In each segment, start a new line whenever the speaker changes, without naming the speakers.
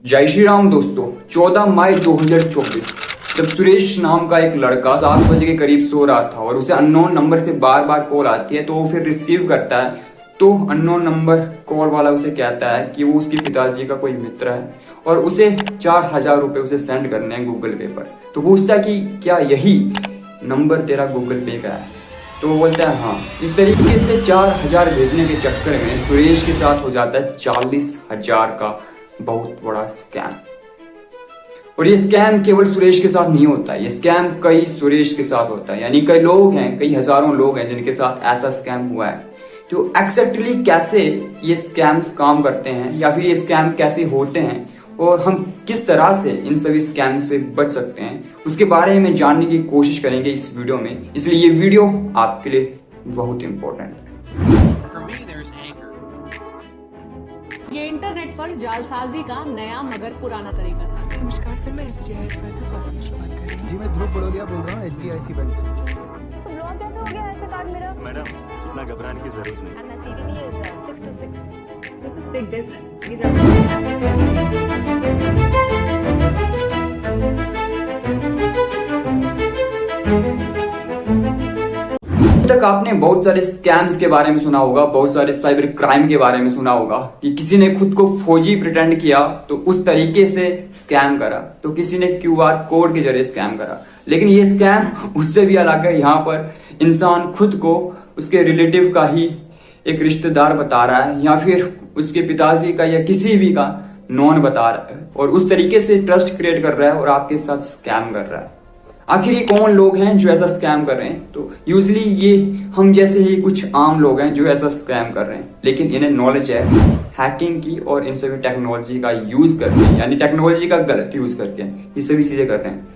जय श्री राम दोस्तों। 14 मई 2024 जब सुरेश नाम का एक लड़का 7 बजे के करीब सो रहा था और उसे अननोन नंबर से बार बार कॉल आती है तो वो फिर रिसीव करता है। तो अननोन नंबर कॉल वाला उसे कहता है कि वो उसके पिताजी का कोई मित्र है और उसे 4000 रुपए उसे सेंड करने हैं गूगल पे पर। तो पूछता है कि क्या यही नंबर तेरा गूगल पे का है? तो वो बोलता है हाँ। इस तरीके से 4000 भेजने के चक्कर में सुरेश के साथ हो जाता है 40,000 का बहुत बड़ा स्कैम। और ये स्कैम केवल सुरेश के साथ नहीं होता है, ये स्कैम कई सुरेश के साथ होता है। यानी कई लोग हैं, कई हजारों लोग हैं जिनके साथ ऐसा स्कैम हुआ है। तो एक्जेक्टली कैसे ये स्कैम्स काम करते हैं या फिर ये स्कैम कैसे होते हैं और हम किस तरह से इन सभी स्कैम से बच सकते हैं, उसके बारे में जानने की कोशिश करेंगे इस वीडियो में। इसलिए ये वीडियो आपके लिए बहुत इंपॉर्टेंट है।
ये इंटरनेट पर जालसाजी का नया मगर पुराना तरीका था।
नमस्कार सर, मैं SDI से स्वागत मिश्रा बात कर रही हूँ।
जी मैं ध्रुव बड़ोलिया बोल रहा हूँ SDIC बैंक से।
तो ब्लॉक कैसे हो गया ऐसे कार्ड मेरा?
मैडम इतना घबराने की जरूरत नहीं।
And my CVV is 626.
This is big business. These are
अभी तक आपने बहुत सारे स्कैम्स के बारे में सुना होगा, बहुत सारे साइबर क्राइम के बारे में सुना होगा कि किसी ने खुद को फौजी प्रिटेंड किया तो उस तरीके से स्कैम करा, तो किसी ने QR कोड के जरिए स्कैम करा। लेकिन ये स्कैम उससे भी अलग है। यहाँ पर इंसान खुद को उसके रिलेटिव का ही एक रिश्तेदार बता रहा है या फिर उसके पिताजी का या किसी भी का नॉन बता रहा है और उस तरीके से ट्रस्ट क्रिएट कर रहा है और आपके साथ स्कैम कर रहा है। आखिर ये कौन लोग हैं जो ऐसा स्कैम कर रहे हैं? तो यूजली ये हम जैसे ही कुछ आम लोग हैं जो ऐसा स्कैम कर रहे हैं, लेकिन इन्हें नॉलेज है हैकिंग की और इन सभी टेक्नोलॉजी का यूज करके, यानी टेक्नोलॉजी का गलत यूज करके ये सभी चीजें कर रहे हैं।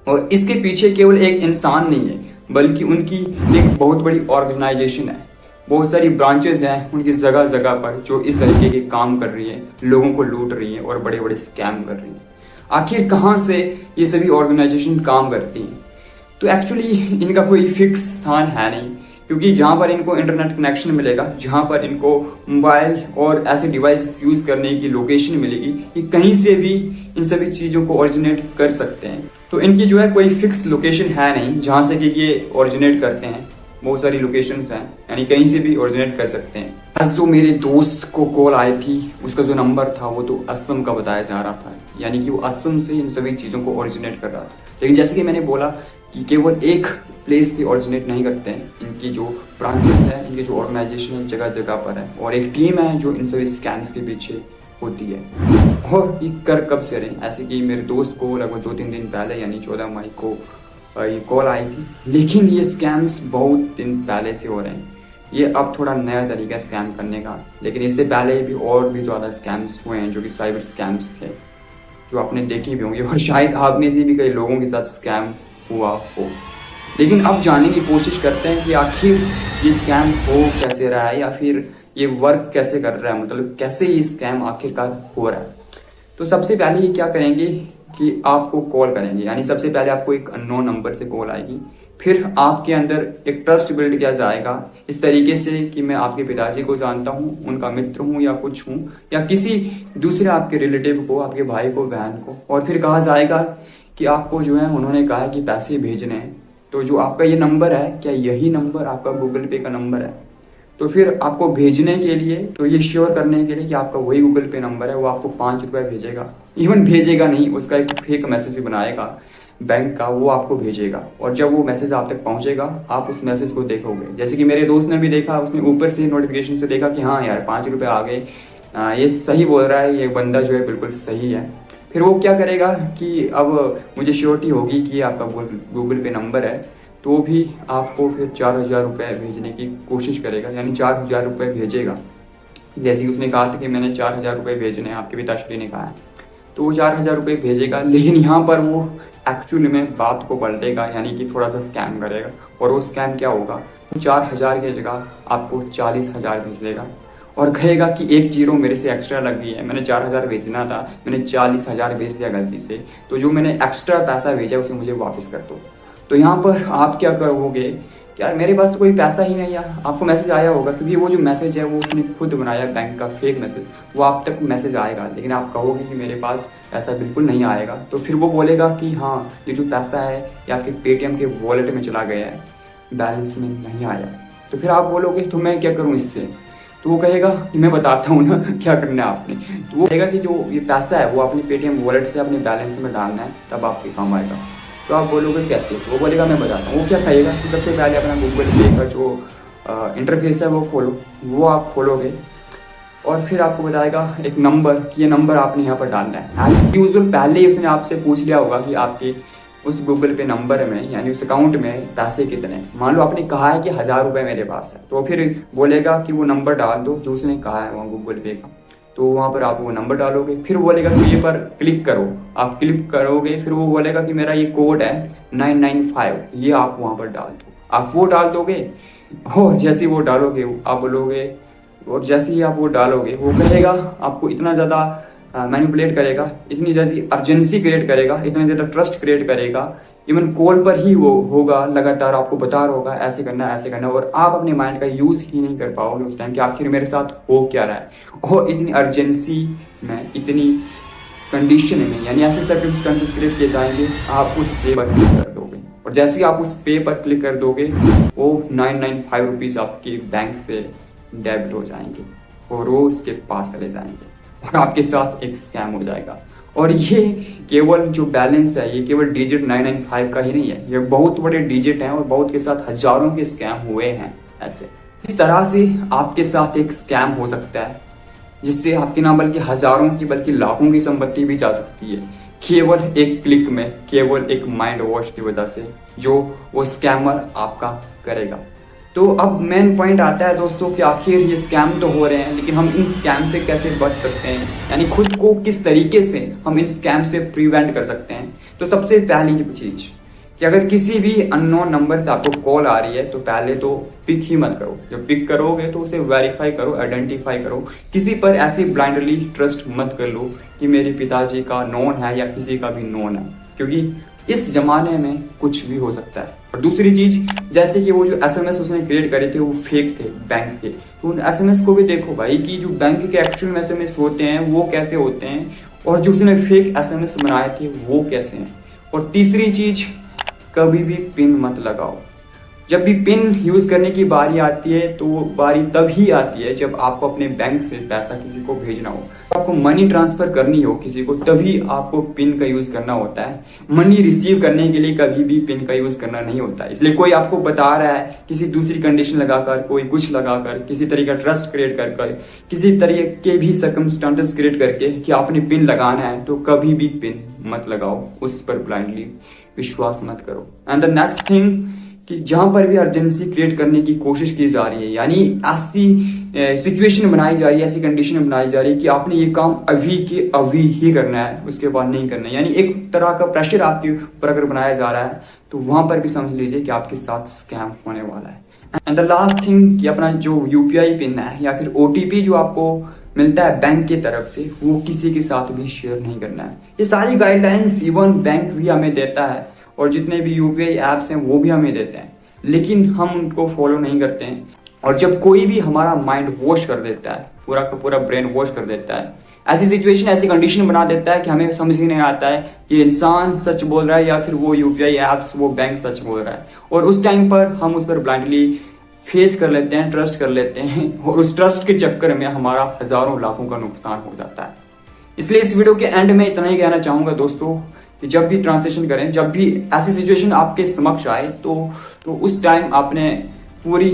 और इसके पीछे केवल एक इंसान नहीं है, बल्कि उनकी एक बहुत बड़ी ऑर्गेनाइजेशन है। बहुत सारी ब्रांचेस हैं उनकी जगह जगह पर जो इस तरीके के काम कर रही है, लोगों को लूट रही है और बड़े बड़े स्कैम कर रही है। आखिर कहाँ से ये सभी ऑर्गेनाइजेशन काम करती हैं? तो एक्चुअली इनका कोई फिक्स स्थान है नहीं, क्योंकि जहाँ पर इनको इंटरनेट कनेक्शन मिलेगा, जहाँ पर इनको मोबाइल और ऐसे डिवाइस यूज करने की लोकेशन मिलेगी, ये कहीं से भी इन सभी चीज़ों को ओरिजिनेट कर सकते हैं। तो इनकी जो है कोई फिक्स लोकेशन है नहीं जहाँ से कि ये ओरिजिनेट करते हैं। बहुत सारी लोकेशंस हैं, यानी कहीं से भी ओरिजिनेट कर सकते हैं। आज जो मेरे दोस्त को कॉल आई थी, उसका जो नंबर था वो तो असम का बताया जा रहा था, यानी कि वो असम से इन सभी चीज़ों को ओरिजिनेट कर रहा था। लेकिन जैसे कि मैंने बोला कि केवल एक प्लेस से ओरिजिनेट नहीं करते हैं, इनकी जो ब्रांचेस हैं, इनकी जो ऑर्गेनाइजेशन है जगह जगह पर है और एक टीम है जो इन सभी स्कैम्स के पीछे होती है। और ये कर कब से रहे? ऐसे कि मेरे दोस्त को लगभग 2-3 दिन पहले यानी 14 मई को ये कॉल आई थी, लेकिन ये स्कैम्स बहुत दिन पहले से हो रहे हैं। ये अब थोड़ा नया तरीका स्कैम करने का, लेकिन इससे पहले भी और भी ज़्यादा स्कैम्स हुए हैं जो कि साइबर स्कैम्स थे, जो आपने देखे भी होंगे और शायद आप में से भी कई लोगों के साथ स्कैम हुआ हो। लेकिन अब जानने की कोशिश करते हैं कि आखिर ये स्कैम हो कैसे रहा है या फिर ये वर्क कैसे कर रहा है, मतलब कैसे ये स्कैम आखिरकार हो रहा है। तो सबसे पहले ये क्या करेंगे कि आपको कॉल करेंगे, यानी सबसे पहले आपको एक अननोन नंबर से कॉल आएगी, फिर आपके अंदर एक ट्रस्ट बिल्ड किया जाएगा इस तरीके से कि मैं आपके पिताजी को जानता हूँ, उनका मित्र हूँ या कुछ हूँ, या किसी दूसरे आपके रिलेटिव को, आपके भाई को, बहन को। और फिर कहा जाएगा कि आपको जो है उन्होंने कहा है कि पैसे भेजने हैं, तो जो आपका ये नंबर है, क्या यही नंबर आपका गूगल पे का नंबर है? तो फिर आपको भेजने के लिए, तो ये श्योर करने के लिए कि आपका वही गूगल पे नंबर है, वो आपको 5 रुपये भेजेगा। इवन भेजेगा नहीं, उसका एक फेक मैसेज बनाएगा बैंक का, वो आपको भेजेगा। और जब वो मैसेज आप तक पहुंचेगा, आप उस मैसेज को देखोगे। जैसे कि मेरे दोस्त ने भी देखा, उसने ऊपर से नोटिफिकेशन से देखा कि हाँ यार 5 रुपये आ गए, ये सही बोल रहा है, ये बंदा जो है बिल्कुल सही है। फिर वो क्या करेगा कि अब मुझे श्योरिटी होगी कि आपका गूगल पे नंबर है, तो वो भी आपको फिर 4000 रुपये भेजने की कोशिश करेगा, यानी 4000 रुपये भेजेगा। जैसे कि उसने कहा था कि मैंने 4000 रुपये भेजने हैं, आपके पिताश्री ने कहा है, तो वो 4000 रुपये भेजेगा। लेकिन यहाँ पर वो एक्चुअली में बात को पलटेगा, यानी कि थोड़ा सा स्कैम करेगा। और वो स्कैम क्या होगा, 4000 की जगह आपको 40,000 भेज देगा और कहेगा कि एक जीरो मेरे से एक्स्ट्रा लग गई है, मैंने 4000 भेजना था, मैंने 40,000 भेज दिया गलती से, तो जो मैंने एक्स्ट्रा पैसा भेजा उसे मुझे वापस कर दो। तो यहाँ पर आप क्या करोगे कि यार मेरे पास तो कोई पैसा ही नहीं यार। आपको मैसेज आया होगा, क्योंकि वो जो मैसेज है वो उसने खुद बनाया, बैंक का फेक मैसेज, वो आप तक मैसेज आएगा, लेकिन आप कहोगे कि मेरे पास पैसा बिल्कुल नहीं आएगा, तो फिर वो बोलेगा कि हाँ ये जो पैसा है या फिर पेटीएम के वॉलेट में चला गया है, बैलेंस में नहीं आया। तो फिर आप बोलोगे तो मैं क्या करूँ इससे? तो वो कहेगा कि मैं बताता हूँ ना क्या करना है आपने। तो वो कहेगा कि जो ये पैसा है वो अपने पेटीएम वॉलेट से अपने बैलेंस में डालना है, तब आपके काम आएगा। तो आप बोलोगे कैसे? वो बोलेगा मैं बताता हूँ। वो क्या कहेगा कि सबसे पहले अपना गूगल पे का जो इंटरफेस है वो खोलो। वो आप खोलोगे और फिर आपको बताएगा एक नंबर कि ये नंबर आपने यहाँ पर डालना है। एज यूजुअल पहले ही उसने आपसे पूछ लिया होगा कि आपके उस गूगल पे नंबर में यानी उस अकाउंट में पैसे कितने। मान लो आपने कहा है कि 1000 रुपये मेरे पास है, तो फिर बोलेगा कि वो नंबर डाल दो जो उसने कहा है वहाँ गूगल पे का। तो वहाँ पर आप वो नंबर डालोगे, फिर बोलेगा कि ये पर क्लिक करो। आप क्लिक करोगे, फिर वो बोलेगा कि मेरा ये कोड है 995, ये आप वहाँ पर डाल दो। आप वो डाल दोगे और जैसे ही वो डालोगे आप बोलोगे, और जैसे ही आप वो डालोगे वो कहेगा आपको इतना ज़्यादा मैनिपुलेट करेगा, इतनी ज़्यादा अर्जेंसी क्रिएट करेगा, इतना ज़्यादा ट्रस्ट क्रिएट करेगा, इवन कॉल पर ही वो होगा, लगातार आपको बता रहा होगा ऐसे करना, और आप अपने माइंड का यूज़ ही नहीं कर पाओगे उस टाइम कि आखिर मेरे साथ हो क्या रहा है। और इतनी अर्जेंसी में, इतनी कंडीशन में, यानी ऐसे सर्कमस्टेंसेस क्रिएट किए जाएंगे, आप उस पे पर क्लिक कर दोगे, और जैसे ही आप उस पे पर क्लिक कर दोगे वो 995 रुपीज़ आपके बैंक से डेबिट हो जाएंगे और वो उसके पास चले जाएंगे और आपके साथ एक स्कैम हो जाएगा। और ये केवल जो बैलेंस है ये केवल डिजिट 995 का ही नहीं है, ये बहुत बड़े डिजिट हैं और बहुत के साथ हजारों के स्कैम हुए हैं ऐसे। इस तरह से आपके साथ एक स्कैम हो सकता है जिससे आपकी ना बल्कि हजारों की बल्कि लाखों की संपत्ति भी जा सकती है, केवल एक क्लिक में, केवल एक माइंड वॉश की वजह से जो वो स्कैमर आपका करेगा। तो अब मेन पॉइंट आता है दोस्तों कि आखिर ये स्कैम तो हो रहे हैं, लेकिन हम इन स्कैम से कैसे बच सकते हैं, यानी खुद को किस तरीके से हम इन स्कैम से प्रिवेंट कर सकते हैं। तो सबसे पहली चीज कि अगर किसी भी अननोन नंबर से आपको कॉल आ रही है तो पहले तो पिक ही मत करो। जब पिक करोगे तो उसे वेरीफाई करो, आइडेंटिफाई करो। किसी पर ऐसे ब्लाइंडली ट्रस्ट मत कर लो कि मेरे पिताजी का नोन है या किसी का भी नोन है, क्योंकि इस जमाने में कुछ भी हो सकता है। और दूसरी चीज, जैसे कि वो जो एसएमएस उसने क्रिएट करे थे वो फेक थे बैंक के, तो उन एसएमएस को भी देखो भाई कि जो बैंक के एक्चुअल में एसएमएस होते हैं वो कैसे होते हैं, और जो उसने फेक एसएमएस बनाए थे वो कैसे हैं। और तीसरी चीज, कभी भी पिन मत लगाओ। जब भी पिन यूज करने की बारी आती है तो वो बारी तभी आती है जब आपको अपने बैंक से पैसा किसी को भेजना हो, आपको मनी ट्रांसफर करनी हो किसी को, तभी आपको पिन का यूज करना होता है। मनी रिसीव करने के लिए कभी भी पिन का यूज करना नहीं होता है। इसलिए कोई आपको बता रहा है किसी दूसरी कंडीशन लगाकर, कोई कुछ लगाकर, किसी तरह का ट्रस्ट क्रिएट कर किसी तरह के भी सर्कमस्टांसेस क्रिएट करके कि आपने पिन लगाना है, तो कभी भी पिन मत लगाओ, उस पर ब्लाइंडली विश्वास मत करो। एंड द नेक्स्ट थिंग कि जहां पर भी अर्जेंसी क्रिएट करने की कोशिश की जा रही है, यानी ऐसी सिचुएशन बनाई जा रही है, ऐसी कंडीशन बनाई जा रही है कि आपने ये काम अभी के अभी ही करना है, उसके बाद नहीं करना है, यानी एक तरह का प्रेशर आपके ऊपर अगर बनाया जा रहा है तो वहां पर भी समझ लीजिए कि आपके साथ स्कैम होने वाला है। एंड द लास्ट थिंग कि अपना जो यूपीआई पिन है या फिर ओटीपी जो आपको मिलता है बैंक की तरफ से, वो किसी के साथ भी शेयर नहीं करना है। ये सारी गाइडलाइंस इवन बैंक भी हमें देता है और जितने भी यूपीआई ऐप्स हैं वो भी हमें देते हैं, लेकिन हम उनको फॉलो नहीं करते हैं। और जब कोई भी हमारा माइंड वॉश कर देता है, पूरा का पूरा ब्रेन वॉश कर देता है, ऐसी सिचुएशन, ऐसी कंडीशन बना देता है कि हमें समझ ही नहीं आता है कि इंसान सच बोल रहा है या फिर वो यूपीआई ऐप्स, वो बैंक सच बोल रहा है, और उस टाइम पर हम उस पर ब्लाइंडली फेथ कर लेते हैं, ट्रस्ट कर लेते हैं, और उस ट्रस्ट के चक्कर में हमारा हजारों लाखों का नुकसान हो जाता है। इसलिए इस वीडियो के एंड में इतना ही कहना चाहूंगा दोस्तों कि जब भी ट्रांसलेशन करें, जब भी ऐसी सिचुएशन आपके समक्ष आए तो उस टाइम आपने पूरी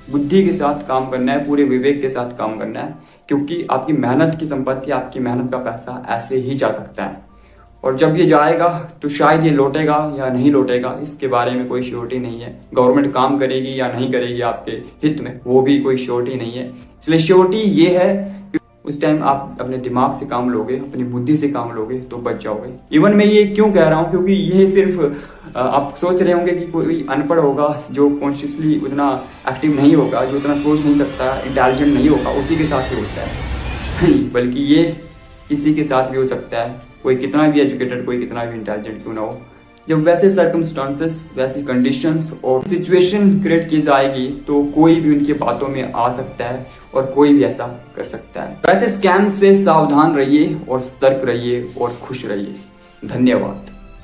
बुद्धि के साथ काम करना है, पूरे विवेक के साथ काम करना है, क्योंकि आपकी मेहनत की संपत्ति, आपकी मेहनत का पैसा ऐसे ही जा सकता है, और जब ये जाएगा तो शायद ये लौटेगा या नहीं लौटेगा, इसके बारे में कोई श्योरिटी नहीं है। गवर्नमेंट काम करेगी या नहीं करेगी आपके हित में, वो भी कोई श्योरिटी नहीं है। इसलिए श्योरिटी ये है उस टाइम आप अपने दिमाग से काम लोगे, अपनी बुद्धि से काम लोगे तो बच जाओगे। इवन मैं ये क्यों कह रहा हूँ, क्योंकि ये सिर्फ आप सोच रहे होंगे कि कोई अनपढ़ होगा जो कॉन्शियसली उतना एक्टिव नहीं होगा, जो उतना सोच नहीं सकता, इंटेलिजेंट नहीं होगा, उसी के साथ ही होता है। नहीं, बल्कि ये किसी के साथ भी हो सकता है, कोई कितना भी एजुकेटेड, कोई कितना भी इंटेलिजेंट क्यों ना हो, जब वैसे सर्कमस्टांसेस, वैसी कंडीशंस और सिचुएशन क्रिएट की जाएगी तो कोई भी उनकी बातों में आ सकता है और कोई भी ऐसा कर सकता है। वैसे स्कैम से सावधान रहिए और सतर्क रहिए और खुश रहिए। धन्यवाद।